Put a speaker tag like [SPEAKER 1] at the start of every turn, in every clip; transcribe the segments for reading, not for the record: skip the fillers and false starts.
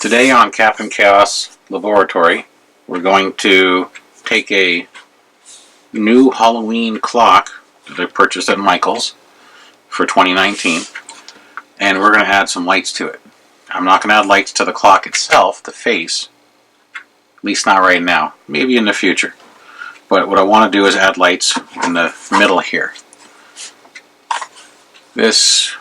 [SPEAKER 1] Today on Kaptin Kaos Laboratory, we're going to take a new Halloween clock that I purchased at Michael's for 2019, and we're going to add some lights to it. I'm not going to add lights to the clock itself, the face, at least not right now, maybe in the future. But what I want to do is add lights in the middle here. It's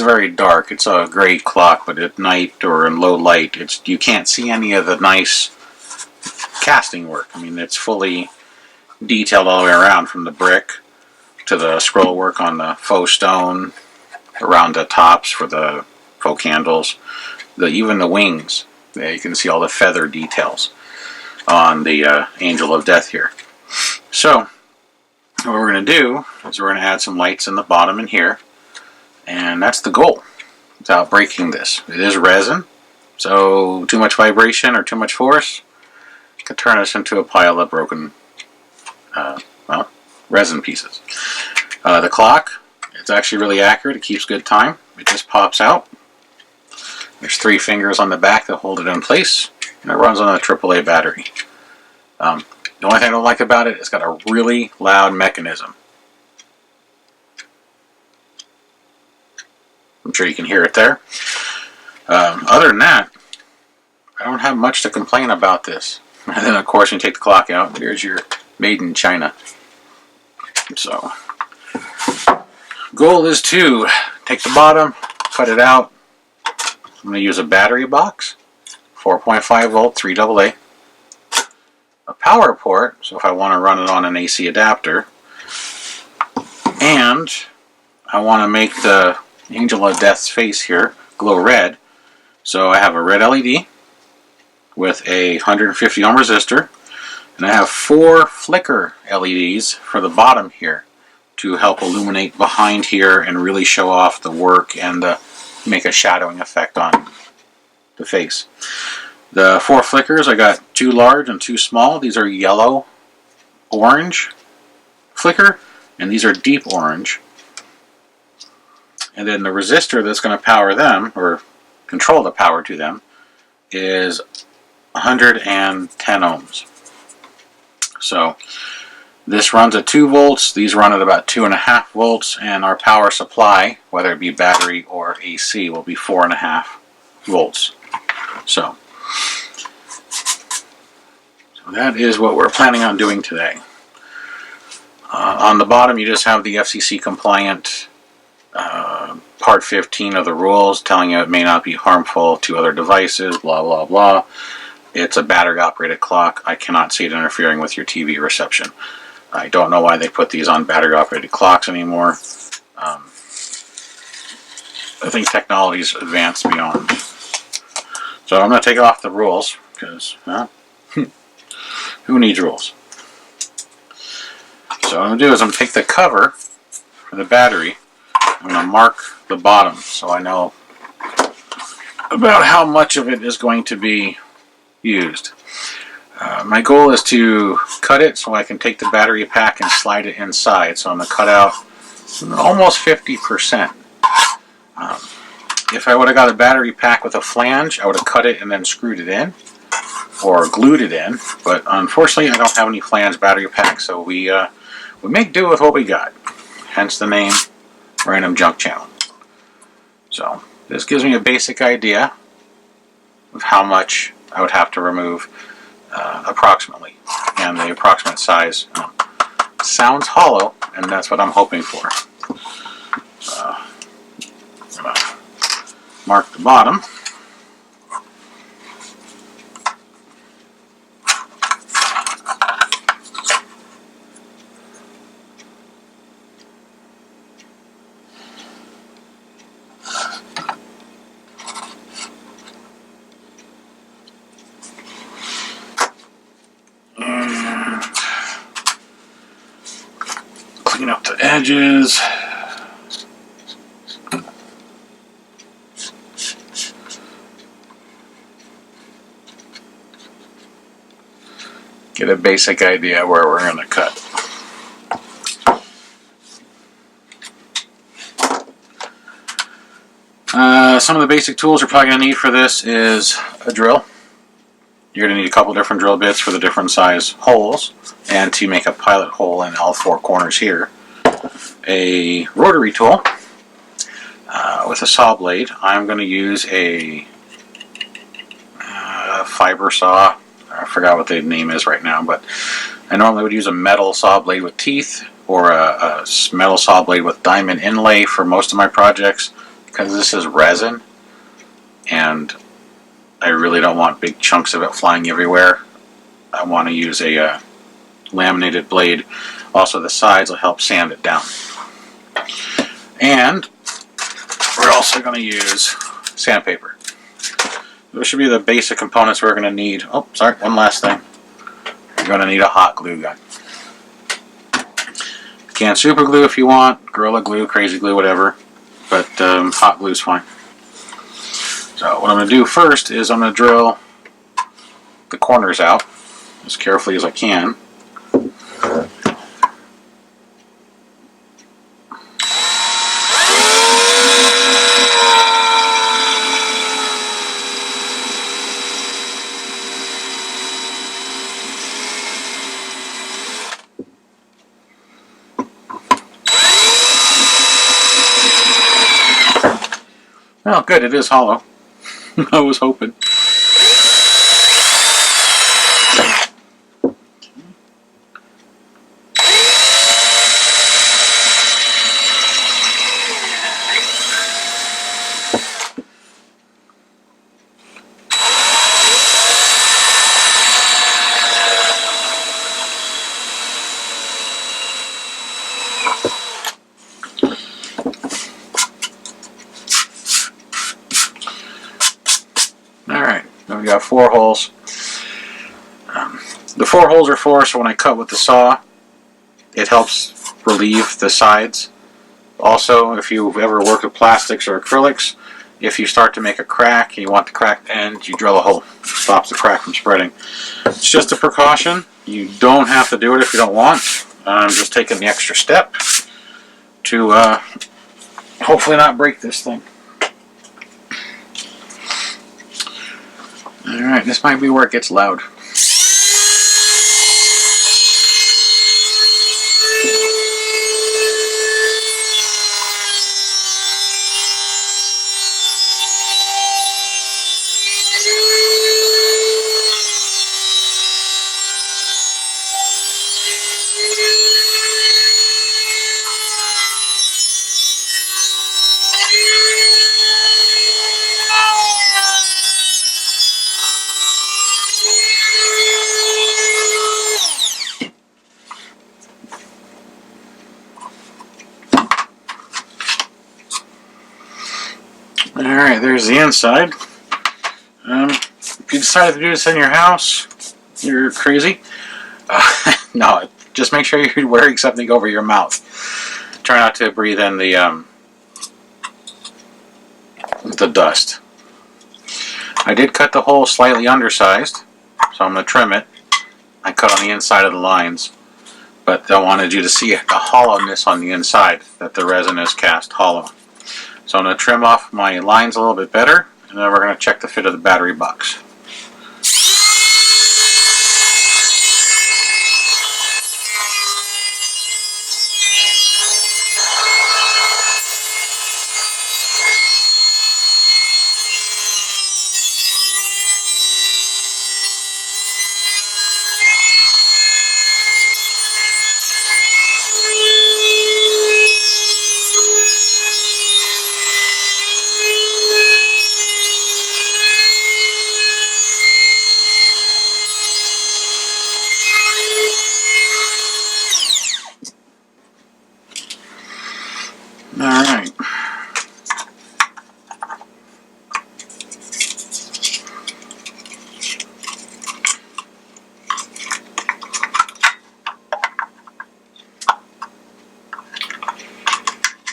[SPEAKER 1] very dark. It's a gray clock, but at night or in low light, you can't see any of the nice casting work. I mean, it's fully detailed all the way around, from the brick to the scroll work on the faux stone, around the tops for the faux candles, even the wings. There you can see all the feather details on the Angel of Death here. So, what we're going to do is we're going to add some lights in the bottom in here. And that's the goal, without breaking this. It is resin, so too much vibration or too much force could turn us into a pile of broken, resin pieces. The clock, it's actually really accurate. It keeps good time. It just pops out. There's 3 fingers on the back that hold it in place, and it runs on a AAA battery. The only thing I don't like about it, it's got a really loud mechanism. I'm sure you can hear it there. Other than that, I don't have much to complain about this. And then, of course, when you take the clock out, there's your Made in China. So, goal is to take the bottom, cut it out. I'm going to use a battery box, 4.5 volt, 3 AA. A power port, so if I want to run it on an AC adapter. And I want to make the Angel of Death's face here glow red, so I have a red LED with a 150 ohm resistor, and I have 4 flicker LEDs for the bottom here to help illuminate behind here and really show off the work and make a shadowing effect on the face. The 4 flickers, I got 2 large and 2 small. These are yellow orange flicker, and these are deep orange. And then the resistor that's going to power them, or control the power to them, is 110 ohms. So this runs at 2 volts, these run at about 2.5 volts, and our power supply, whether it be battery or AC, will be 4.5 volts. So that is what we're planning on doing today. On the bottom you just have the FCC compliant Part 15 of the rules telling you it may not be harmful to other devices, blah blah blah. It's a battery operated clock. I cannot see it interfering with your TV reception. I don't know why they put these on battery operated clocks anymore. I think technology's advanced beyond. So I'm going to take off the rules because, well, who needs rules? So what I'm going to do is I'm going to take the cover for the battery. I'm going to mark the bottom so I know about how much of it is going to be used. My goal is to cut it so I can take the battery pack and slide it inside. So I'm going to cut out almost 50%. If I would have got a battery pack with a flange, I would have cut it and then screwed it in or glued it in. But unfortunately, I don't have any flange battery packs, so we make do with what we got. Hence the name Random Junk Channel. So this gives me a basic idea of how much I would have to remove approximately, and the approximate size sounds hollow, and that's what I'm hoping for. I'm going to mark the bottom. Clean up the edges. Get a basic idea where we're going to cut. Some of the basic tools you're probably going to need for this is a drill. You're going to need a couple different drill bits for the different size holes and to make a pilot hole in all four corners here. A rotary tool with a saw blade. I'm going to use a fiber saw. I forgot what the name is right now, but I normally would use a metal saw blade with teeth or a metal saw blade with diamond inlay for most of my projects, because this is resin and I really don't want big chunks of it flying everywhere. I want to use a laminated blade. Also, the sides will help sand it down. And we're also going to use sandpaper. Those should be the basic components we're going to need. Oh, sorry, one last thing. You're going to need a hot glue gun. You can super glue if you want, Gorilla Glue, Crazy Glue, whatever, but hot glue is fine. So what I'm going to do first is I'm going to drill the corners out as carefully as I can. Well, good, it is hollow. I was hoping. Alright, now we got 4 holes. The 4 holes are for so when I cut with the saw, it helps relieve the sides. Also, if you've ever worked with plastics or acrylics, if you start to make a crack and you want the cracked end, you drill a hole. It stops the crack from spreading. It's just a precaution. You don't have to do it if you don't want. I'm just taking the extra step to hopefully not break this thing. Alright, this might be where it gets loud. Alright, there's the inside. If you decide to do this in your house, you're crazy. No, just make sure you're wearing something over your mouth. Try not to breathe in the dust. I did cut the hole slightly undersized, so I'm going to trim it. I cut on the inside of the lines, but I wanted you to see the hollowness on the inside, that the resin is cast hollow. So I'm going to trim off my lines a little bit better, and then we're going to check the fit of the battery box. Alright.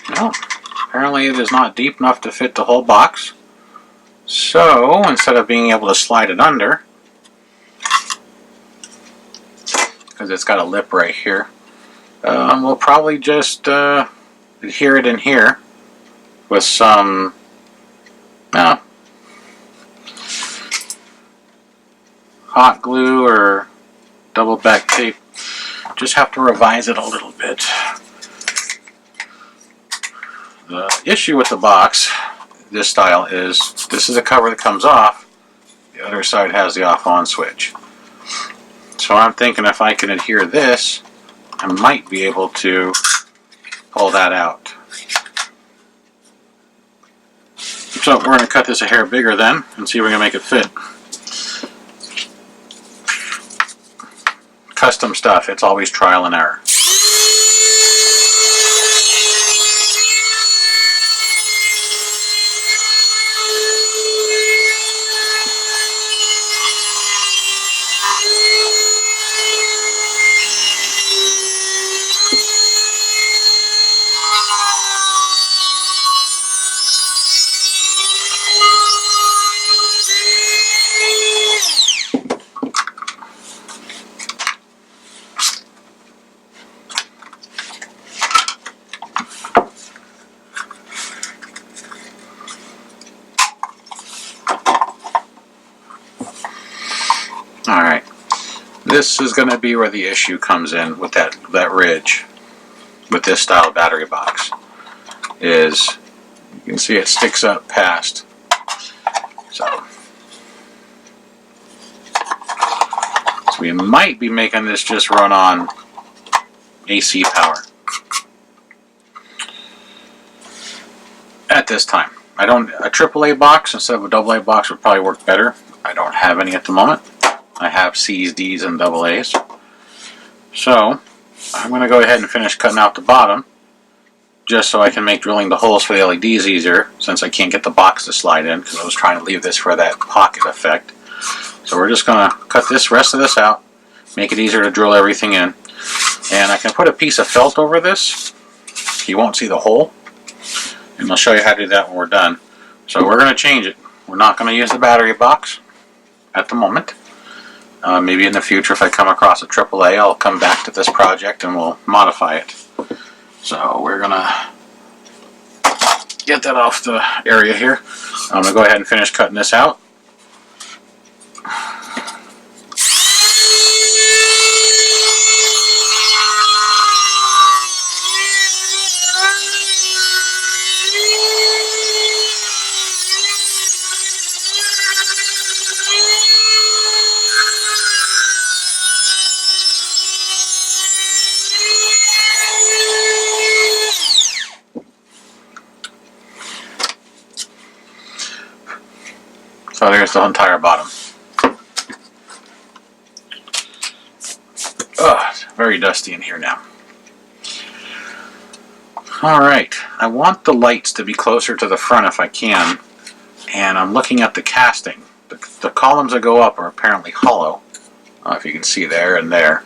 [SPEAKER 1] Well, apparently it is not deep enough to fit the whole box. So, instead of being able to slide it under, because it's got a lip right here, we'll probably just adhere it in here with some Now, hot glue or double back tape, just have to revise it a little bit. The issue with the box, this style, is this is a cover that comes off. The other side has the off-on switch. So I'm thinking if I can adhere this, I might be able to pull that out. So we're going to cut this a hair bigger then and see if we can make it fit. Custom stuff, it's always trial and error. Alright, this is going to be where the issue comes in with that ridge with this style battery box. Is you can see it sticks up past. So we might be making this just run on AC power at this time. A AAA box instead of a AA box would probably work better. I don't have any at the moment. I have C's, D's, and AA's. So I'm going to go ahead and finish cutting out the bottom, just so I can make drilling the holes for the LEDs easier, since I can't get the box to slide in, because I was trying to leave this for that pocket effect. So we're just going to cut this rest of this out, make it easier to drill everything in. And I can put a piece of felt over this. You won't see the hole. And I'll show you how to do that when we're done. So we're going to change it. We're not going to use the battery box at the moment. Maybe in the future, if I come across a AAA, I'll come back to this project and we'll modify it. So we're going to get that off the area here. I'm going to go ahead and finish cutting this out. So there's the entire bottom. It's very dusty in here now. Alright, I want the lights to be closer to the front if I can, and I'm looking at the casting. The columns that go up are apparently hollow, if you can see there and there,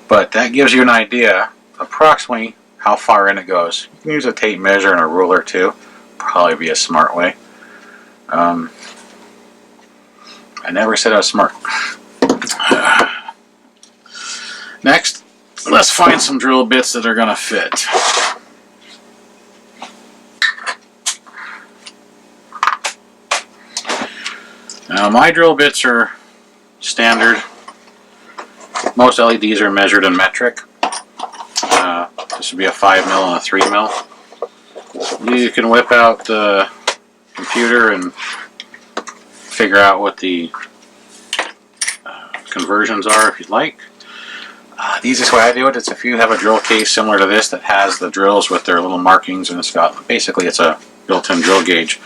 [SPEAKER 1] but that gives you an idea approximately how far in it goes. You can use a tape measure and a ruler too, probably be a smart way. I never said I was smart. Next, let's find some drill bits that are going to fit. Now my drill bits are standard. Most LEDs are measured in metric. This would be a 5mm and a 3mm. You can whip out the computer and figure out what the conversions are if you'd like. The easiest way I do it is if you have a drill case similar to this that has the drills with their little markings, and it's got, basically it's a built-in drill gauge.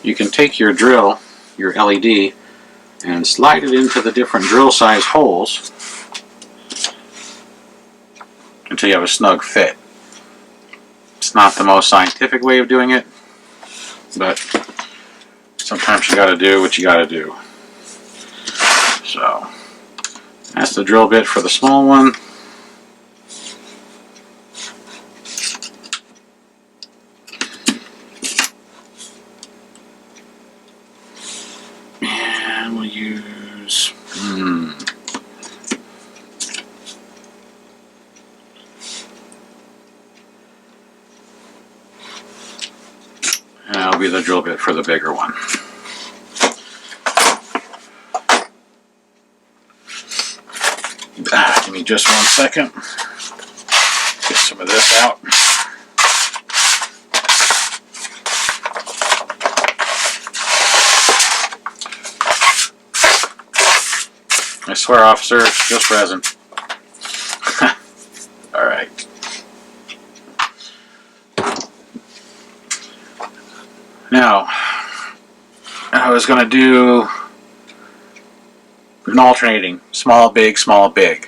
[SPEAKER 1] You can take your drill, your LED, and slide it into the different drill size holes until you have a snug fit. It's not the most scientific way of doing it, but sometimes you gotta do what you gotta do. So that's the drill bit for the small one. And we'll use that'll be the drill bit for the bigger one. Give me just 1 second. Get some of this out. I swear, officer, it's just resin. Alright. Now, I was going to do an alternating, small, big, small, big.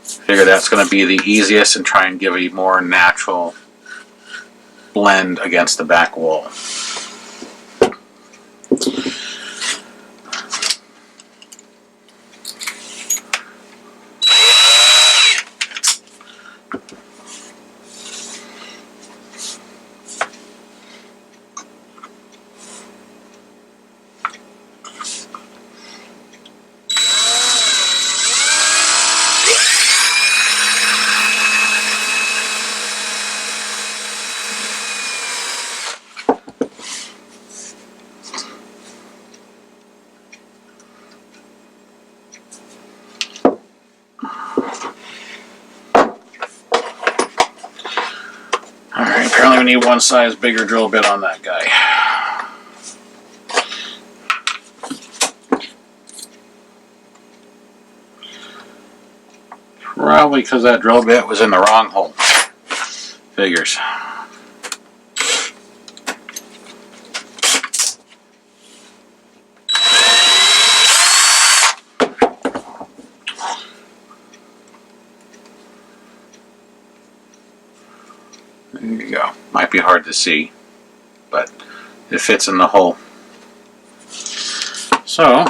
[SPEAKER 1] Figure that's going to be the easiest and try and give a more natural blend against the back wall. Apparently we need one size bigger drill bit on that guy. Probably because that drill bit was in the wrong hole. Figures. There you go. Might be hard to see, but it fits in the hole. So,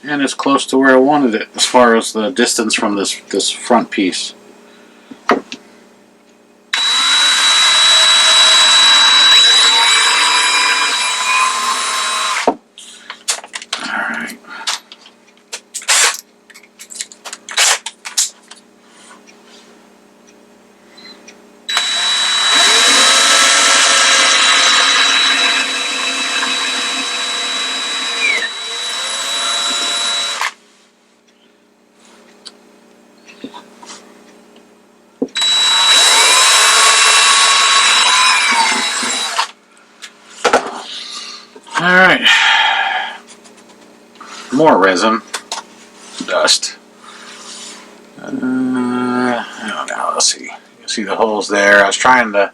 [SPEAKER 1] and it's close to where I wanted it as far as the distance from this front piece. Alright, more resin, dust. I don't know, let's see. You can see the holes there. I was trying to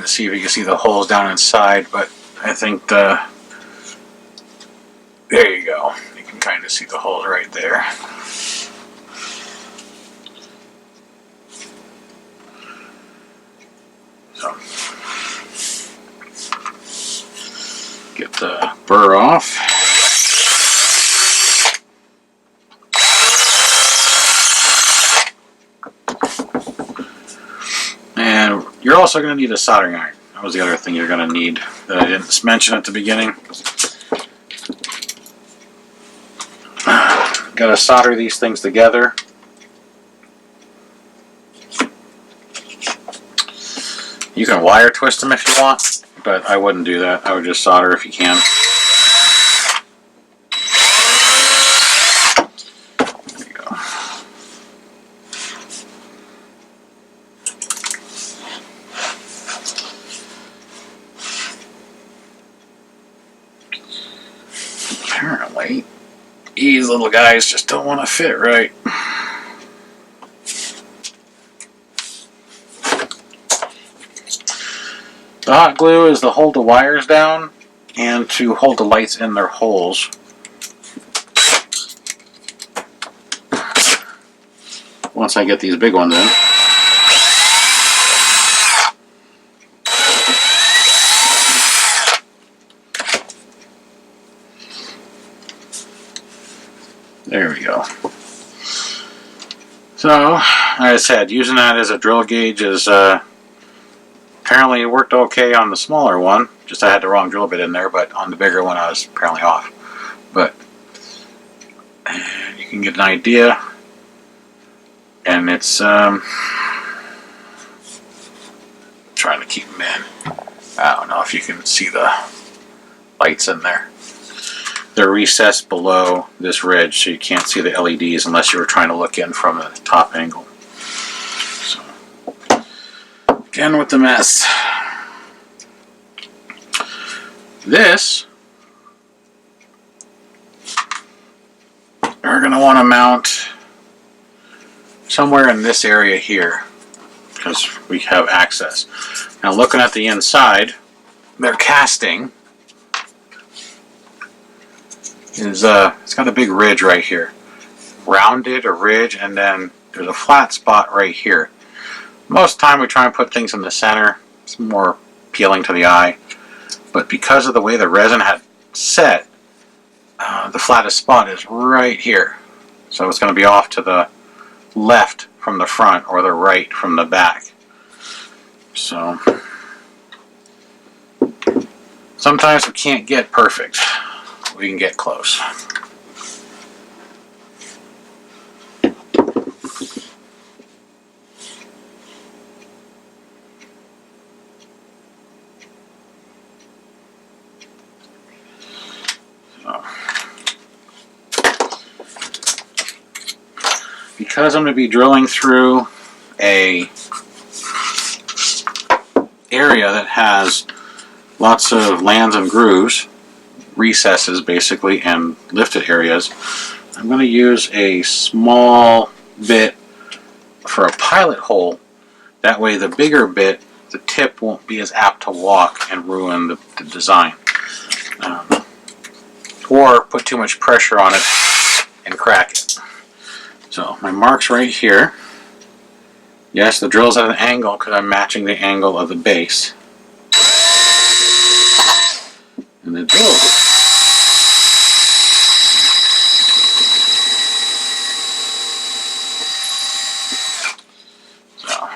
[SPEAKER 1] see if you can see the holes down inside, but I think there you go. You can kind of see the holes right there. So, get the burr off. And you're also going to need a soldering iron. That was the other thing you're going to need that I didn't mention at the beginning. Got to solder these things together. You can wire twist them if you want, but I wouldn't do that. I would just solder if you can. There you go. Apparently, these little guys just don't want to fit right. The hot glue is to hold the wires down and to hold the lights in their holes. Once I get these big ones in. There we go. So, like I said, using that as a drill gauge is apparently it worked okay on the smaller one. Just I had the wrong drill bit in there, but on the bigger one I was apparently off. But you can get an idea, and it's try trying to keep them in. I don't know if you can see the lights in there. They're recessed below this ridge, so you can't see the LEDs unless you were trying to look in from a top angle. So, again with the mess. This, we're going to want to mount somewhere in this area here, because we have access. Now looking at the inside, their casting is it's got a big ridge right here. Rounded, a ridge, and then there's a flat spot right here. Most of the time we try and put things in the center. It's more appealing to the eye. But because of the way the resin had set, the flattest spot is right here. So it's going to be off to the left from the front or the right from the back. So sometimes we can't get perfect. We can get close. Because I'm going to be drilling through a area that has lots of lands and grooves, recesses basically, and lifted areas, I'm going to use a small bit for a pilot hole. That way the bigger bit, the tip won't be as apt to walk and ruin the design. Or put too much pressure on it and crack it. So my mark's right here. Yes, the drill's at an angle because I'm matching the angle of the base. And the drill. So.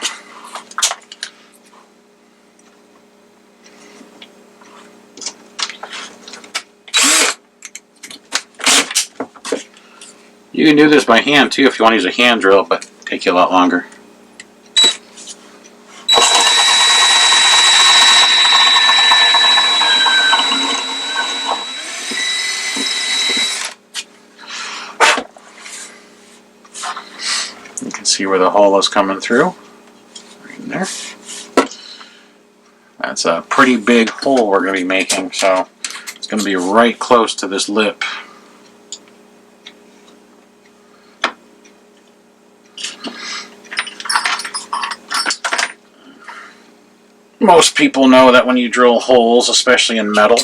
[SPEAKER 1] You can do this by hand too if you want to use a hand drill, but it'll take you a lot longer. You can see where the hole is coming through. Right in there. That's a pretty big hole we're going to be making, so it's going to be right close to this lip. Most people know that when you drill holes, especially in metal,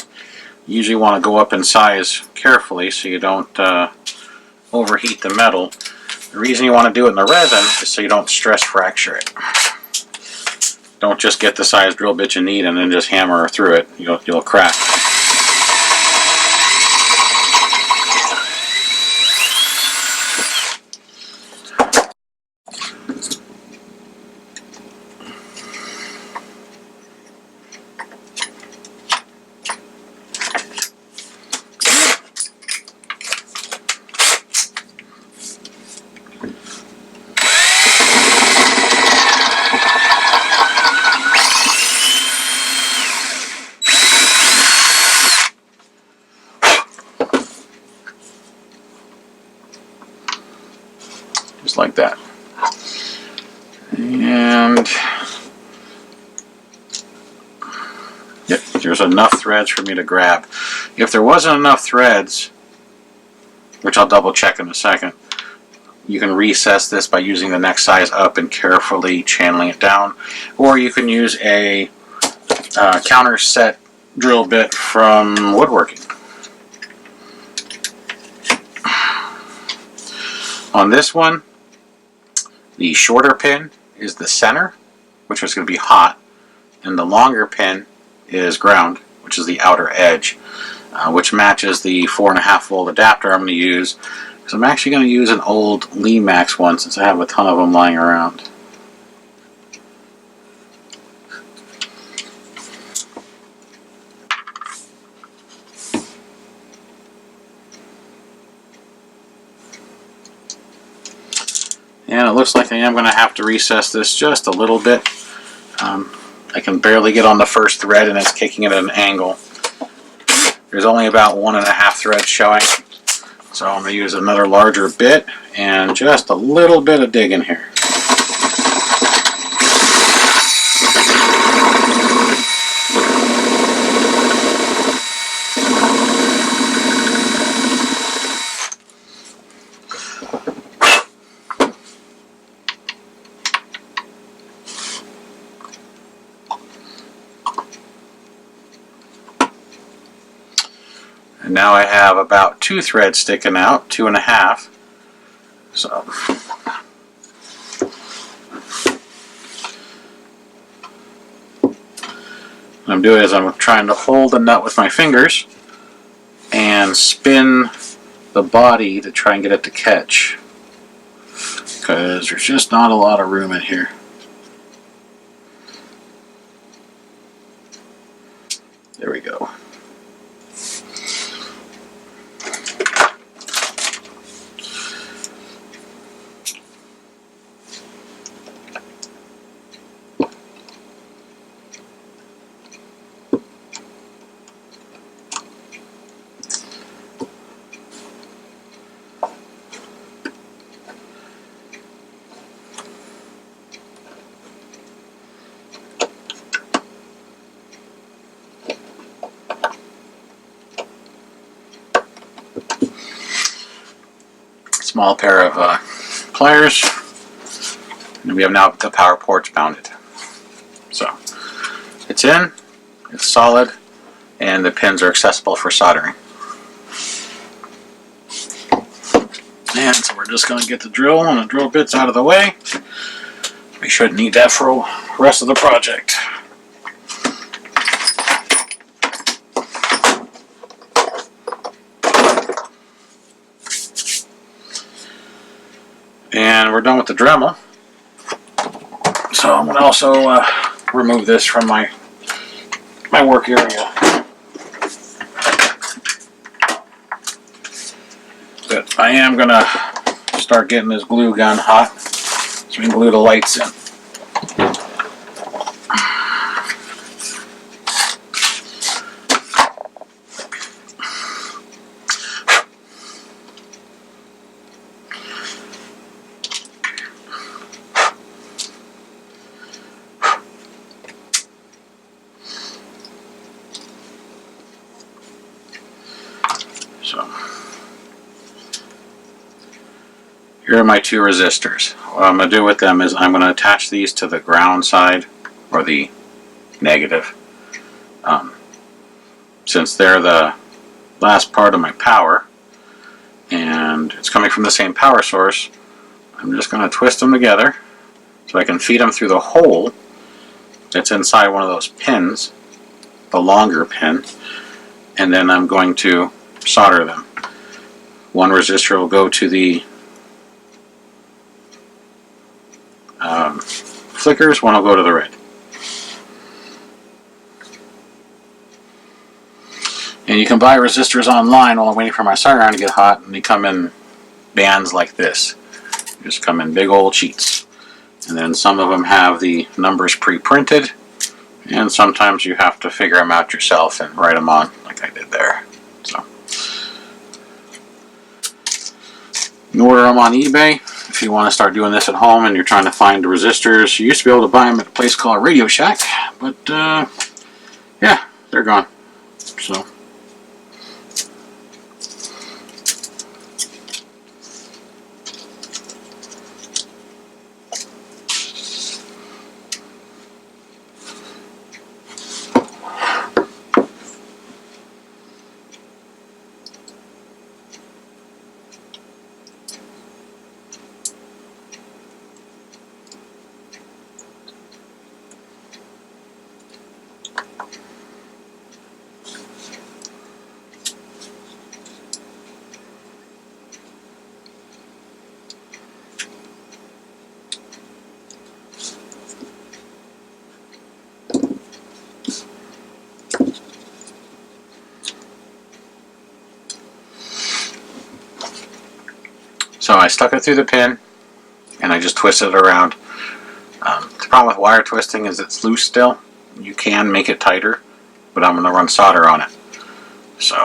[SPEAKER 1] you usually want to go up in size carefully so you don't overheat the metal. The reason you want to do it in the resin is so you don't stress fracture it. Don't just get the size drill bit you need and then just hammer through it. You'll crack. Just like that. And yep, there's enough threads for me to grab. If there wasn't enough threads, which I'll double check in a second, you can recess this by using the next size up and carefully channeling it down, or you can use a counter set drill bit from woodworking. On this one, the shorter pin is the center, which is going to be hot, and the longer pin is ground, which is the outer edge, which matches the 4.5 volt adapter I'm going to use. So I'm actually going to use an old Limax one since I have a ton of them lying around. And it looks like I am going to have to recess this just a little bit. I can barely get on the first thread and it's kicking it at an angle. There's only about 1.5 threads showing. So I'm going to use another larger bit and just a little bit of digging here. And now I have about 2 threads sticking out, 2.5. So what I'm doing is I'm trying to hold the nut with my fingers and spin the body to try and get it to catch, because there's just not a lot of room in here. There we go. Small pair of pliers, and we have now the power ports mounted. So it's in, it's solid, and the pins are accessible for soldering. And so we're just going to get the drill and the drill bits out of the way. We shouldn't need that for the rest of the project. And we're done with the Dremel. So I'm going to also remove this from my work area. But I am going to start getting this glue gun hot so we can glue the lights in. So here are my 2 resistors. What I'm going to do with them is I'm going to attach these to the ground side, or the negative. Since they're the last part of my power and it's coming from the same power source, I'm just going to twist them together so I can feed them through the hole that's inside one of those pins, the longer pin, and then I'm going to solder them. One resistor will go to the flickers, one will go to the red. And you can buy resistors online while I'm waiting for my solder iron to get hot, and they come in bands like this. They just come in big old sheets. And then some of them have the numbers pre-printed, and sometimes you have to figure them out yourself and write them on like I did there. So you can order them on eBay if you want to start doing this at home and you're trying to find the resistors. You used to be able to buy them at a place called Radio Shack, but yeah, they're gone. So I stuck it through the pin and I just twisted it around. The problem with wire twisting is it's loose still, You can make it tighter, but I'm going to run solder on it. So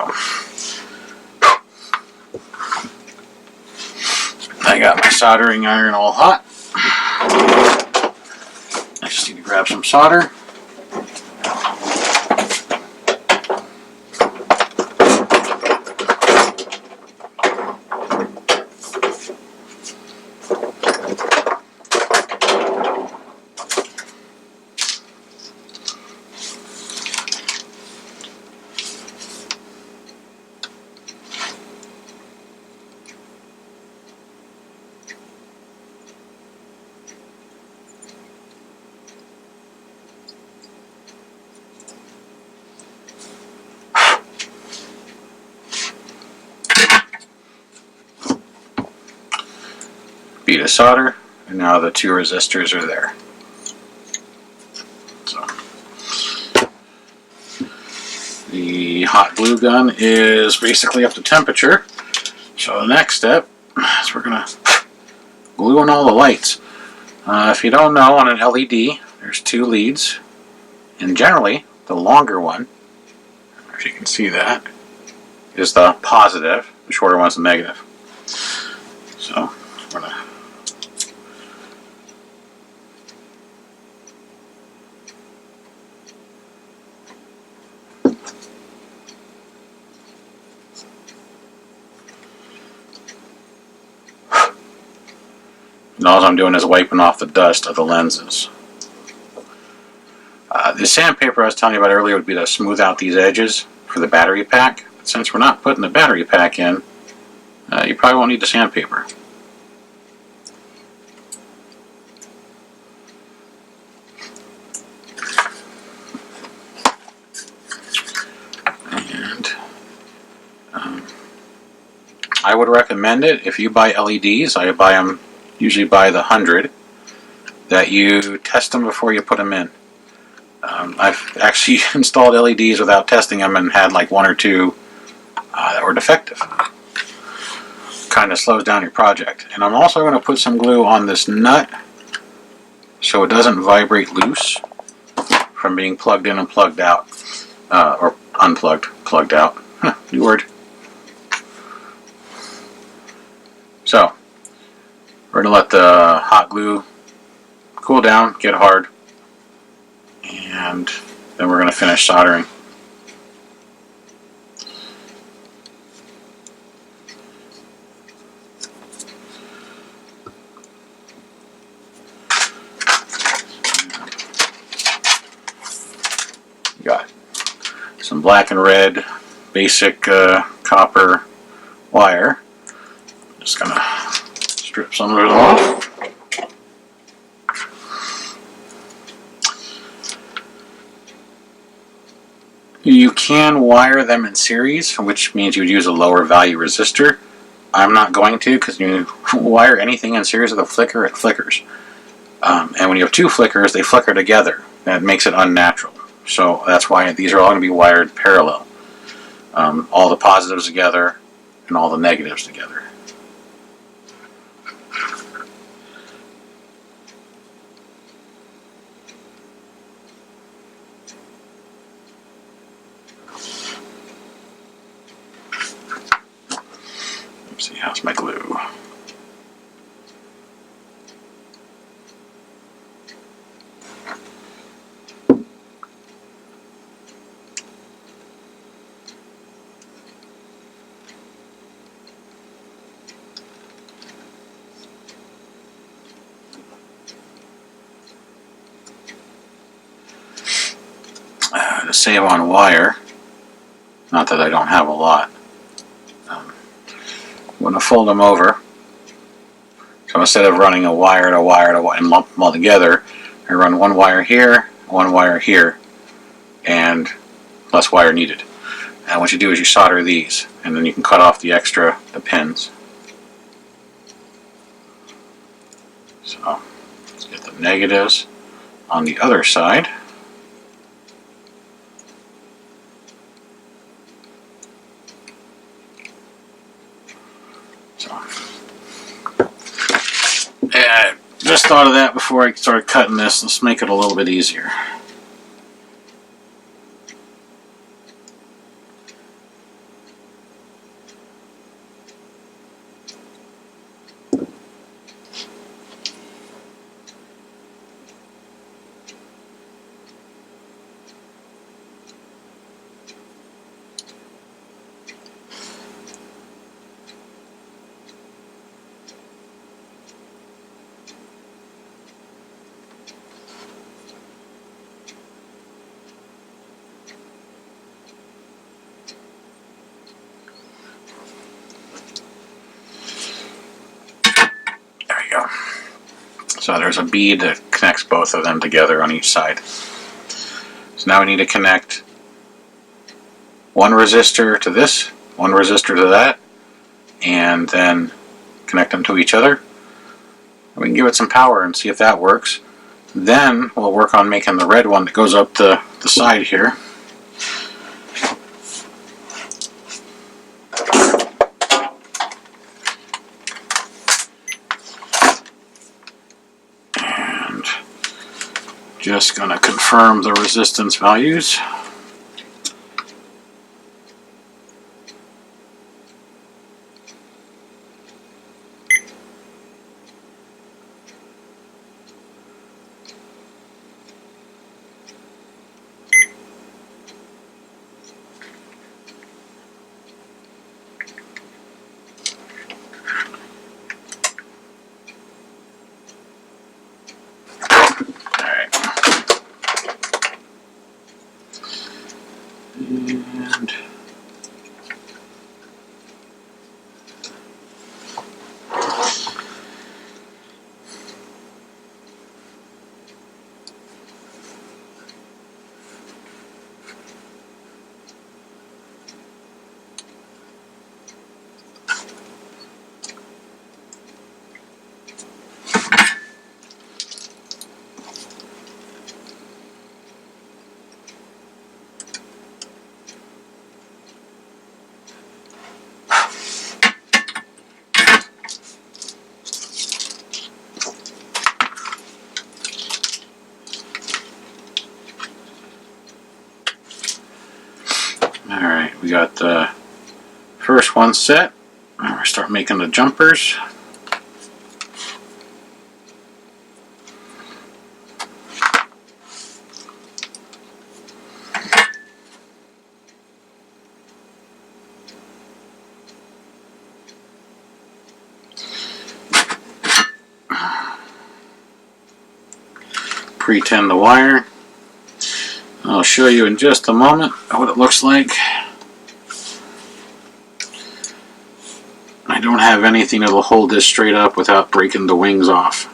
[SPEAKER 1] I got my soldering iron all hot. I just need to grab some solder. Bead of solder, and now the two resistors are there. So the hot glue gun is basically up to temperature. So the next step is we're going to glue on all the lights. If you don't know, on an LED, there's two leads, and generally the longer one, if you can see that, is the positive, the shorter one's the negative. So we're going to and all I'm doing is wiping off the dust of the lenses. The sandpaper I was telling you about earlier would be to smooth out these edges for the battery pack. But since we're not putting the battery pack in, you probably won't need the sandpaper. And I would recommend it if you buy LEDs. I buy them usually by the 100, that you test them before you put them in. I've actually installed LEDs without testing them and had like one or two that were defective. Kind of slows down your project. And I'm also going to put some glue on this nut so it doesn't vibrate loose from being plugged in and plugged out, or unplugged, plugged out. New word. So we're going to let the hot glue cool down, get hard, and then we're going to finish soldering. Got some black and red basic copper wire. Just going to strip some of it off. You can wire them in series, which means you would use a lower value resistor. I'm not going to, because you wire anything in series with a flicker, it flickers. And when you have two flickers, they flicker together. That makes it unnatural. So that's why these are all going to be wired parallel. All the positives together and all the negatives together. Let's see, how's my glue? To save on wire, not that I don't have a lot, I'm going to fold them over. So instead of running a wire to wire to wire and lump them all together, I run one wire here, and less wire needed. And what you do is you solder these, and then you can cut off the pins. So let's get the negatives on the other side. I just thought of that before I started cutting this. Let's make it a little bit easier. So there's a bead that connects both of them together on each side. So now we need to connect one resistor to this, one resistor to that, and then connect them to each other. And we can give it some power and see if that works. Then we'll work on making the red one that goes up the side here. And just going to confirm the resistance values. And alright, we got the first one set. Now we start making the jumpers. Pre-tin the wire. I'll show you in just a moment what it looks like. I don't have anything that'll hold this straight up without breaking the wings off.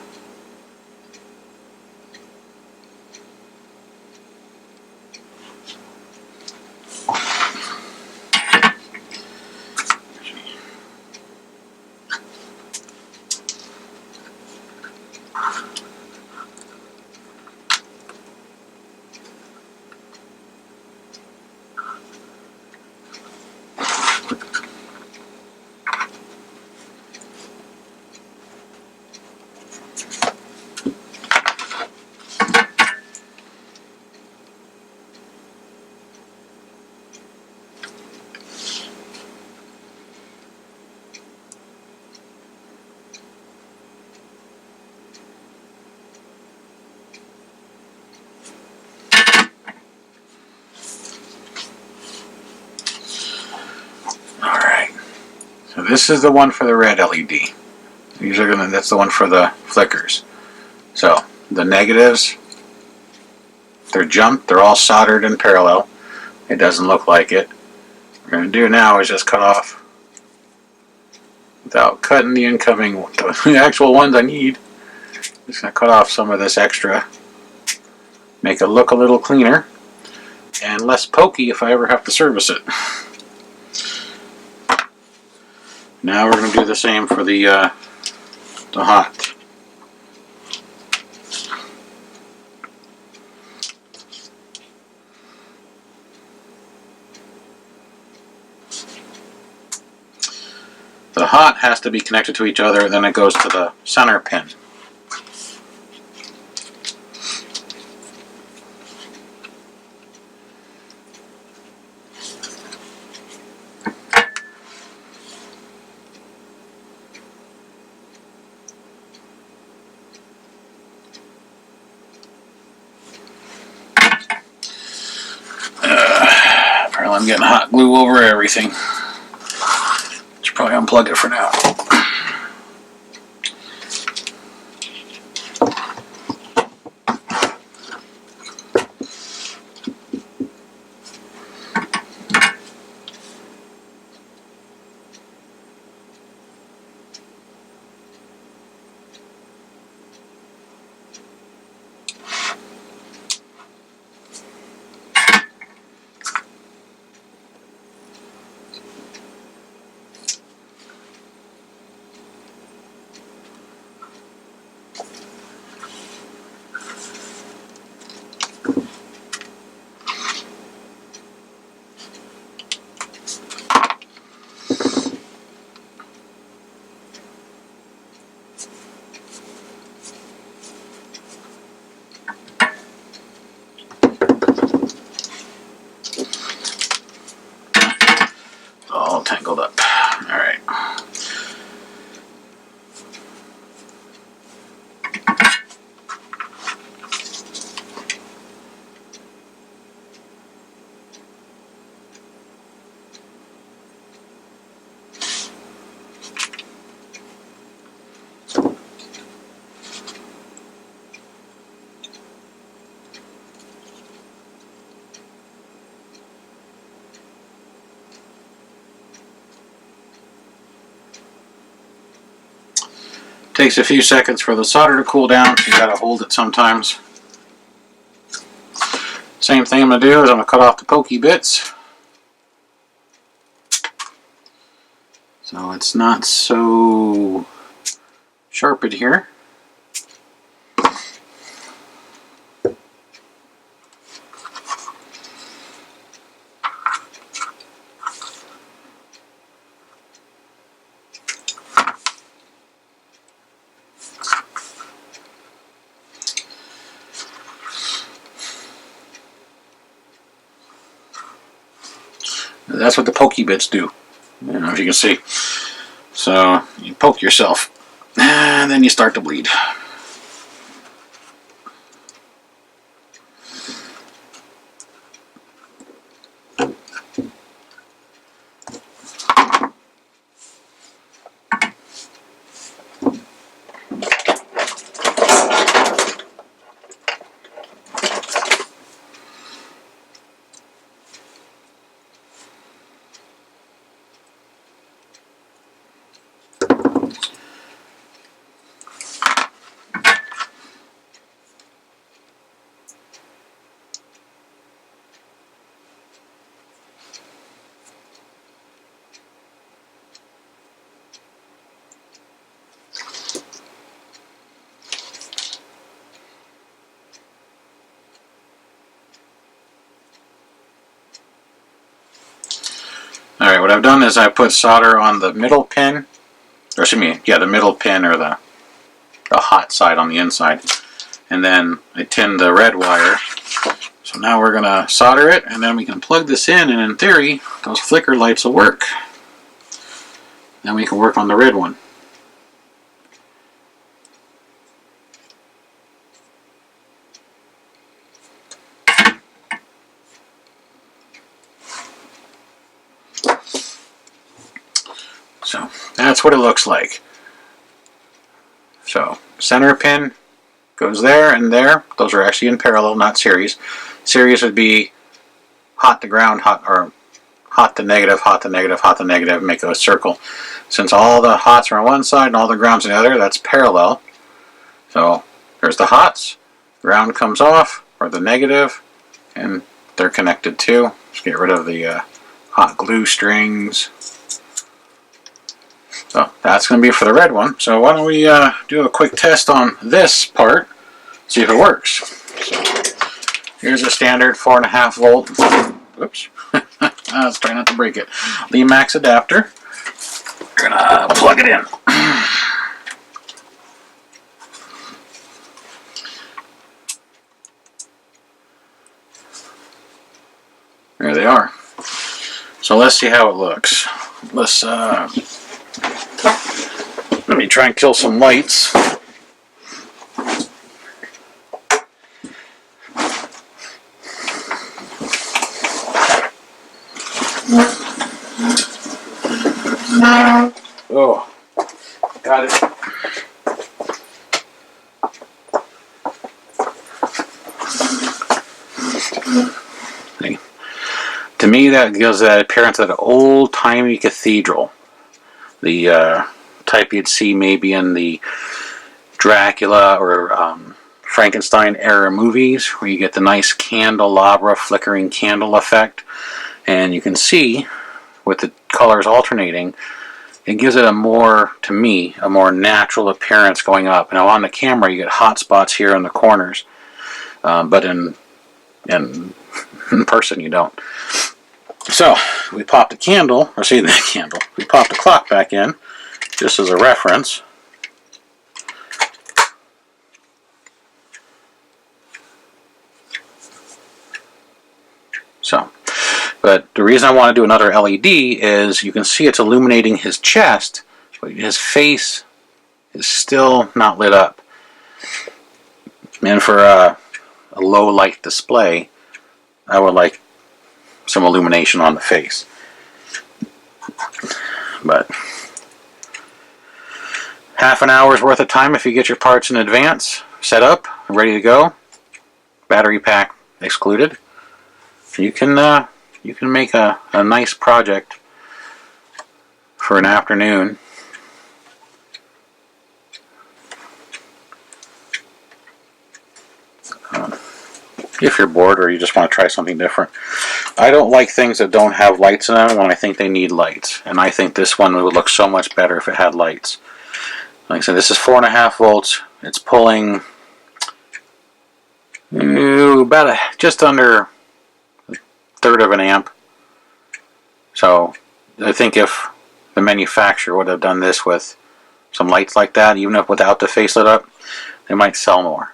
[SPEAKER 1] So this is the one for the red LED. That's the one for the flickers. So the negatives, they're jumped, they're all soldered in parallel. It doesn't look like it. What we're going to do now is just cut off, without cutting the incoming, the actual ones I need. Just going to cut off some of this extra, make it look a little cleaner and less pokey if I ever have to service it. Now we're going to do the same for the hot. The hot has to be connected to each other, then it goes to the center pin. Apparently I'm getting hot glue over everything. Should probably unplug it for now. Takes a few seconds for the solder to cool down, so you gotta hold it sometimes. Same thing I'm gonna do is I'm gonna cut off the pokey bits, so it's not so sharp in here. That's what the pokey bits do. I don't know if you can see. So you poke yourself, and then you start to bleed. Alright, what I've done is I put solder on the middle pin, or excuse me, yeah, the middle pin or the hot side on the inside. And then I tinned the red wire. So now we're going to solder it, and then we can plug this in, and in theory, those flicker lights will work. Then we can work on the red one. So that's what it looks like. So center pin goes there and there. Those are actually in parallel, not series. Series would be hot to ground, hot to negative, hot to negative, hot to negative, make a circle. Since all the hots are on one side and all the grounds on the other, that's parallel. So there's the hots, ground comes off, or the negative, and they're connected too. Just get rid of the hot glue strings. So that's going to be for the red one. So why don't we do a quick test on this part, see if it works. So here's a standard 4.5 volt. Oops. Let's try not to break it. Max adapter. We're going to plug it in. There they are. So let's see how it looks. Let's let me try and kill some lights. Oh, got it. To me, that gives that appearance of an old-timey cathedral. The type you'd see maybe in the Dracula or Frankenstein era movies, where you get the nice candelabra flickering candle effect. And you can see, with the colors alternating, it gives it a more, to me, a more natural appearance going up. Now on the camera you get hot spots here in the corners, but in person you don't. So we popped the candle, or see the candle, we popped the clock back in, just as a reference. So, but the reason I want to do another LED is you can see it's illuminating his chest, but his face is still not lit up. And for a low light display, I would like some illumination on the face. But half an hour's worth of time if you get your parts in advance, set up, ready to go, battery pack excluded. You can make a nice project for an afternoon if you're bored or you just want to try something different. I don't like things that don't have lights in them when I think they need lights, and I think this one would look so much better if it had lights. Like I said, this is 4.5 volts. It's pulling about just under a third of an amp. So I think if the manufacturer would have done this with some lights like that, even if without the face lit up, they might sell more.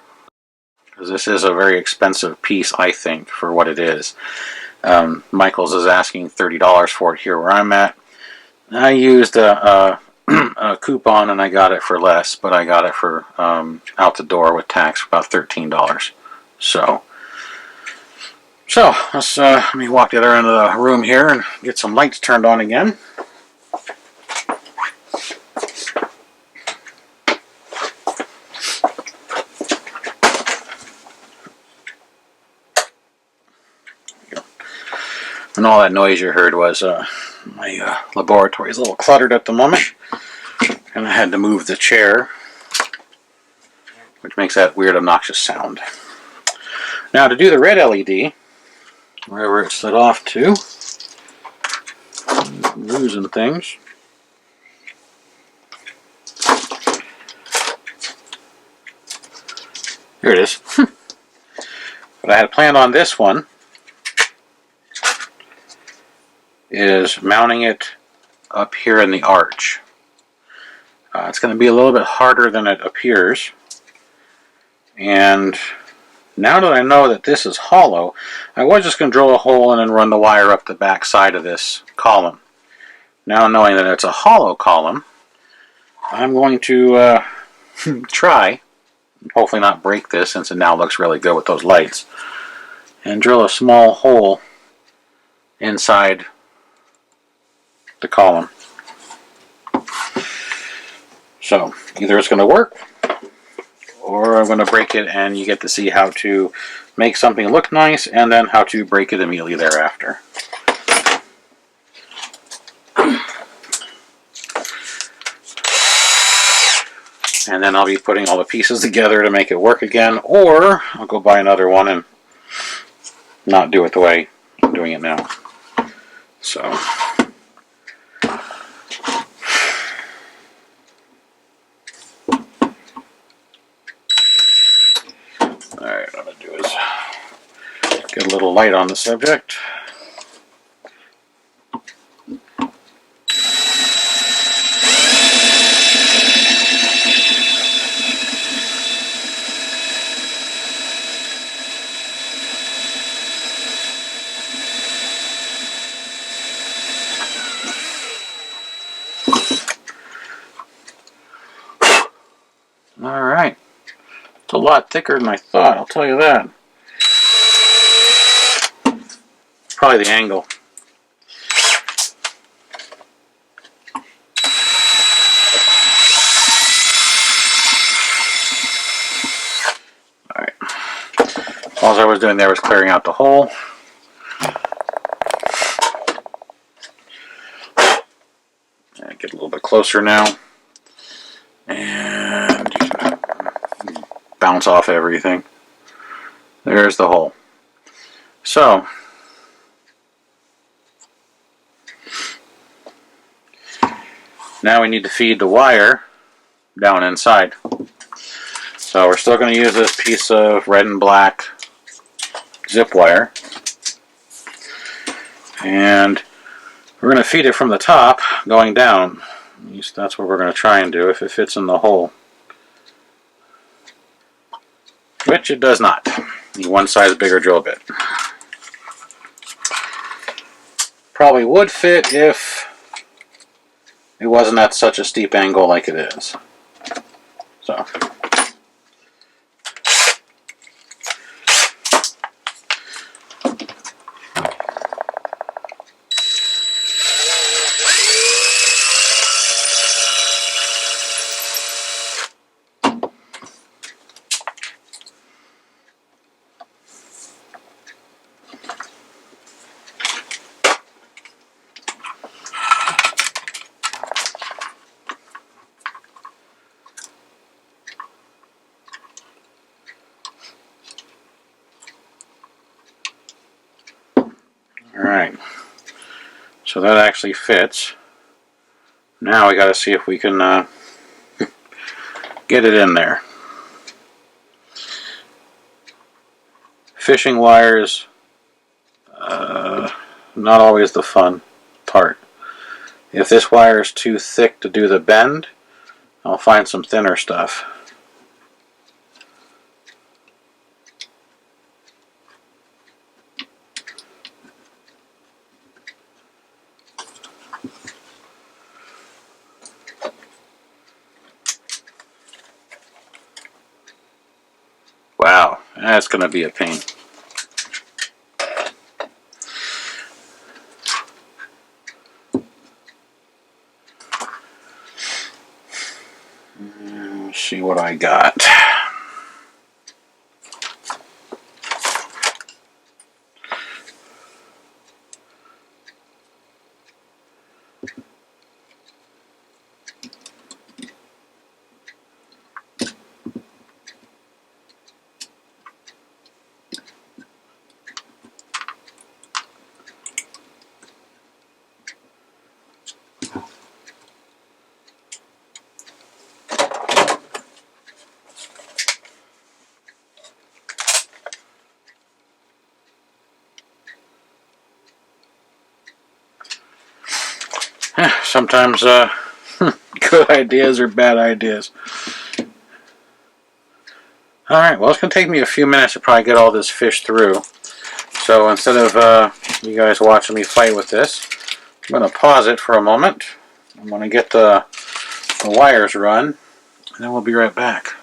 [SPEAKER 1] Because this is a very expensive piece, I think, for what it is. Michaels is asking $30 for it here where I'm at. I used a coupon and I got it for less, but I got it for out the door with tax for about $13. So let's let me walk the other end of the room here and get some lights turned on again. And all that noise you heard was my laboratory is a little cluttered at the moment, and I had to move the chair, which makes that weird obnoxious sound. Now to do the red LED, wherever it's lit off to, I'm losing things. Here it is. What I had planned on this one is mounting it up here in the arch. It's going to be a little bit harder than it appears, and now that I know that this is hollow, I was just going to drill a hole and then run the wire up the back side of this column. Now knowing that it's a hollow column, I'm going to try, hopefully not break this since it now looks really good with those lights, and drill a small hole inside the column. So either it's going to work or I'm going to break it, and you get to see how to make something look nice and then how to break it immediately thereafter. And then I'll be putting all the pieces together to make it work again, or I'll go buy another one and not do it the way I'm doing it now. So alright, what I'm going to do is get a little light on the subject. Alright, it's a lot thicker than I thought, I'll tell you that. Probably the angle. Alright, all I was doing there was clearing out the hole. Get a little bit closer now. And bounce off everything. There's the hole. So now we need to feed the wire down inside. So we're still going to use this piece of red and black zip wire, and we're going to feed it from the top going down. At least that's what we're going to try and do if it fits in the hole, which it does not. Need one size bigger drill bit. Probably would fit if it wasn't at such a steep angle like it is. So Alright, so that actually fits. Now we got to see if we can get it in there. Fishing wires, not always the fun part. If this wire is too thick to do the bend, I'll find some thinner stuff. Wow, that's going to be a pain. Let's see what I got. Sometimes good ideas are bad ideas. Alright, well, it's going to take me a few minutes to probably get all this fish through. So instead of you guys watching me fight with this, I'm going to pause it for a moment. I'm going to get the wires run, and then we'll be right back.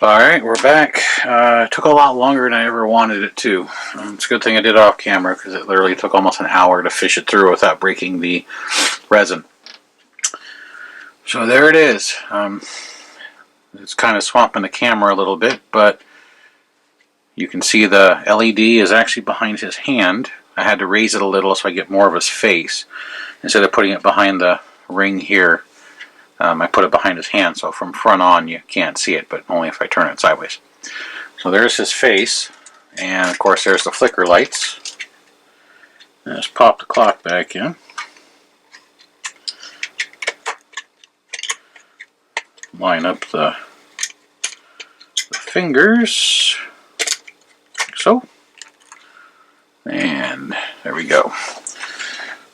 [SPEAKER 1] Alright, we're back. It took a lot longer than I ever wanted it to. It's a good thing I did it off camera, because it literally took almost an hour to fish it through without breaking the resin. So there it is. It's kind of swamping the camera a little bit, but you can see the LED is actually behind his hand. I had to raise it a little so I get more of his face. Instead of putting it behind the ring here, I put it behind his hand, so from front on you can't see it, but only if I turn it sideways. So there's his face, and of course there's the flicker lights. Let's pop the clock back in. Line up the fingers, like so, and there we go.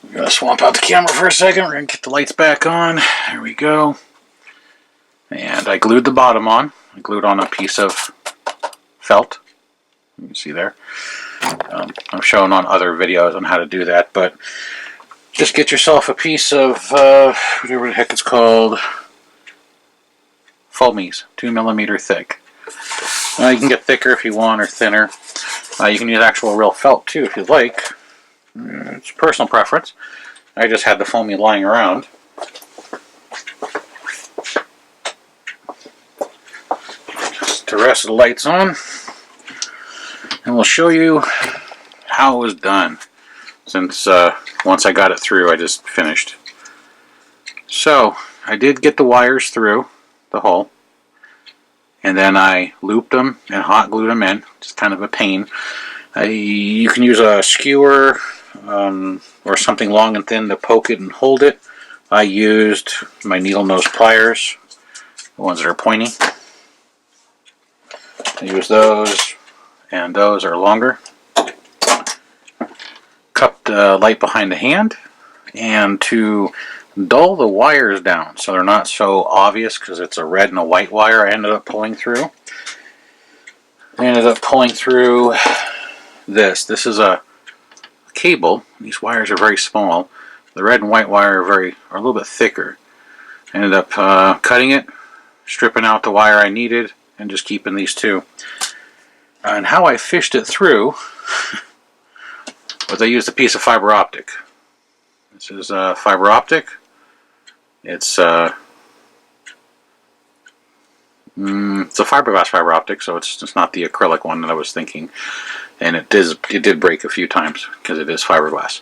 [SPEAKER 1] We're going to swamp out the camera for a second. We're going to get the lights back on. There we go. And I glued the bottom on. I glued on a piece of felt. You can see there. I've shown on other videos on how to do that, but just get yourself a piece of whatever the heck it's called. Foamies, 2mm thick. You can get thicker if you want, or thinner. You can use actual real felt too if you'd like. It's personal preference. I just had the foamy lying around. Just the rest of the lights on, and we'll show you how it was done. Since once I got it through, I just finished. So I did get the wires through the hole, and then I looped them and hot glued them in. Just kind of a pain. You can use a skewer or something long and thin to poke it and hold it. I used my needle nose pliers, the ones that are pointy. I use those, and those are longer. Cupped the light behind the hand, and to dull the wires down so they're not so obvious, because it's a red and a white wire I ended up pulling through. I ended up pulling through this. This is a cable. These wires are very small. The red and white wire are a little bit thicker. I ended up cutting it, stripping out the wire I needed, and just keeping these two. And how I fished it through was I used a piece of fiber optic. This is fiber optic. It's a fiberglass fiber optic, so it's just not the acrylic one that I was thinking. And it did break a few times because it is fiberglass.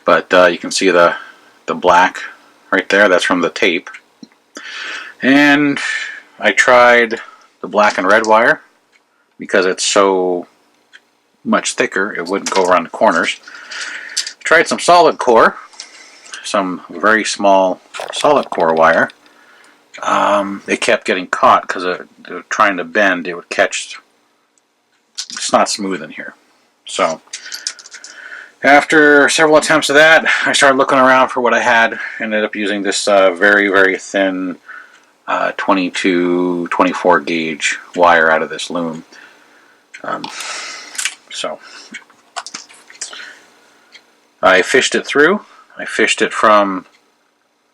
[SPEAKER 1] But you can see the black right there. That's from the tape. And I tried the black and red wire because it's so much thicker, it wouldn't go around the corners. Tried some solid core, some very small solid core wire. It kept getting caught because trying to bend, it would catch. It's not smooth in here. So after several attempts of that, I started looking around for what I had. Ended up using this very, very thin 22, 24 gauge wire out of this loom. So I fished it through. I fished it from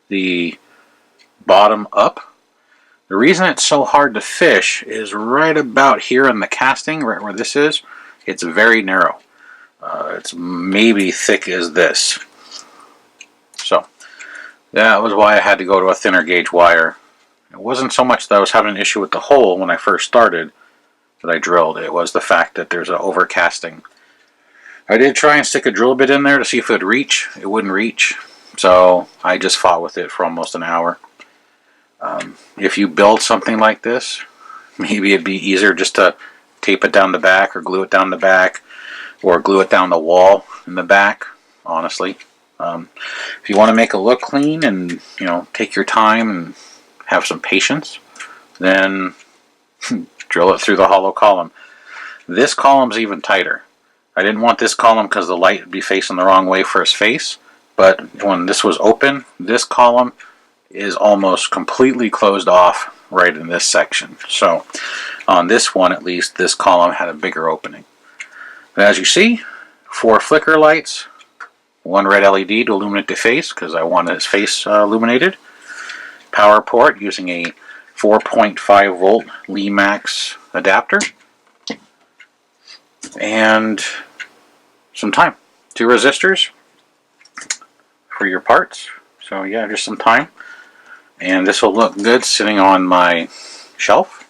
[SPEAKER 1] the bottom up. The reason it's so hard to fish is right about here in the casting, right where this is, it's very narrow. It's maybe thick as this. So that was why I had to go to a thinner gauge wire. It wasn't so much that I was having an issue with the hole when I first started that I drilled. It was the fact that there's an overcasting. I did try and stick a drill bit in there to see if it would reach. It wouldn't reach. So I just fought with it for almost an hour. If you build something like this, maybe it'd be easier just to tape it down the back or glue it down the back or glue it down the wall in the back, honestly. If you want to make it look clean and, you know, take your time and have some patience, then drill it through the hollow column. This column's even tighter. I didn't want this column because the light would be facing the wrong way for his face, but when this was open, this column is almost completely closed off right in this section. So on this one at least, this column had a bigger opening. But as you see, 4 flicker lights, 1 red LED to illuminate the face because I wanted his face illuminated. Power port using a 4.5 volt Lee-Max adapter. And some time. 2 resistors for your parts. So yeah, just some time. And this will look good sitting on my shelf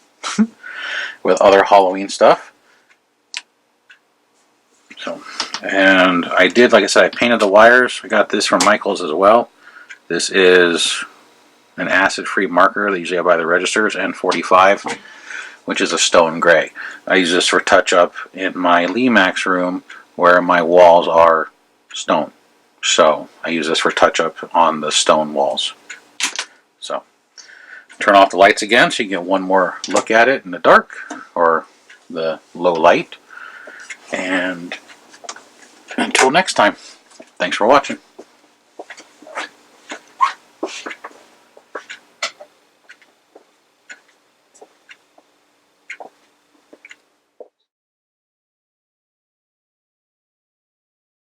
[SPEAKER 1] with other Halloween stuff. So, and I did, like I said, I painted the wires. I got this from Michael's as well. This is an acid-free marker that usually I buy the registers, N45, which is a stone gray. I use this for touch-up in my Lee-Max room where my walls are stone. So I use this for touch-up on the stone walls. So turn off the lights again so you get one more look at it in the dark or the low light. And until next time, thanks for watching.